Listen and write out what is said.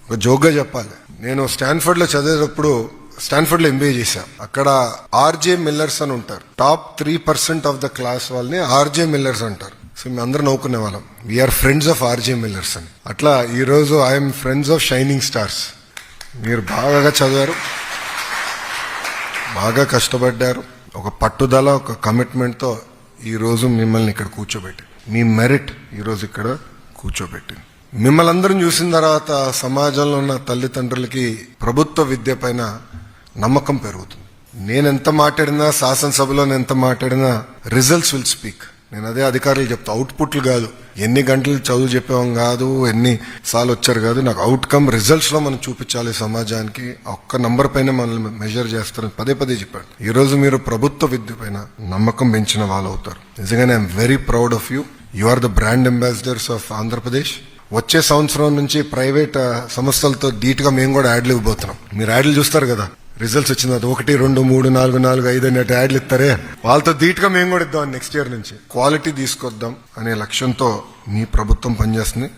ఒక జోక్గా చెప్పాలి, నేను స్టాన్ఫర్డ్ లో చదివేటప్పుడు స్టాన్ఫర్డ్ లో ఎంబీఏ చేశా. అక్కడ ఆర్జే మిల్లర్స్ అని ఉంటారు. టాప్ 3% ఆఫ్ ద క్లాస్ వాళ్ళని ఆర్జే మిల్లర్స్ అంటారు. సో మేము అందరూ నవ్వుకునే వాళ్ళం, we are friends of RJ Millers అని. అట్లా ఈ రోజు I'm friends of shining stars. మీరు బాగా చదివారు, బాగా కష్టపడ్డారు, ఒక పట్టుదల, ఒక కమిట్మెంట్ తో ఈ రోజు మిమ్మల్ని ఇక్కడ కూర్చోబెట్టి, మీ మెరిట్ ఈ రోజు ఇక్కడ కూర్చోబెట్టి, మిమ్మల్ని అందరం చూసిన తర్వాత సమాజంలో ఉన్న తల్లిదండ్రులకి ప్రభుత్వ విద్య పైన నమ్మకం పెరుగుతుంది. నేను ఎంత మాట్లాడినా, శాసనసభలో నేను ఎంత మాట్లాడినా రిజల్ట్స్ విల్ స్పీక్. నేను అదే అధికారులు చెప్తా, అవుట్పుట్లు కాదు, ఎన్ని గంటలు చదువు చెప్పేవాం కాదు, ఎన్ని సార్లు వచ్చారు కాదు, నాకు అవుట్కమ్ రిజల్ట్స్ లో మనం చూపించాలి సమాజానికి. ఒక్క నంబర్ పైన మనల్ని మెజర్ చేస్తారని పదే పదే చెప్పాడు. ఈ రోజు మీరు ప్రభుత్వ విద్య పైన నమ్మకం పెంచిన వాళ్ళు అవుతారు. నిజంగానే I am very proud of you. You are the brand ambassadors of Andhra Pradesh. వచ్చే సంవత్సరం నుంచి ప్రైవేట్ సంస్థలతో ధీటుగా మేము కూడా యాడ్లు ఇవ్వబోతున్నాం. మీరు యాడ్లు చూస్తారు కదా, రిజల్ట్స్ వచ్చిన 1, 2, 3, 4, 4, 5 అనే యాడ్లు ఇస్తారే, వాళ్ళతో ధీటుగా మేము కూడా ఇద్దాం. నెక్స్ట్ ఇయర్ నుంచి క్వాలిటీ తీసుకొద్దాం అనే లక్ష్యంతో మీ ప్రభుత్వం పనిచేస్తుంది.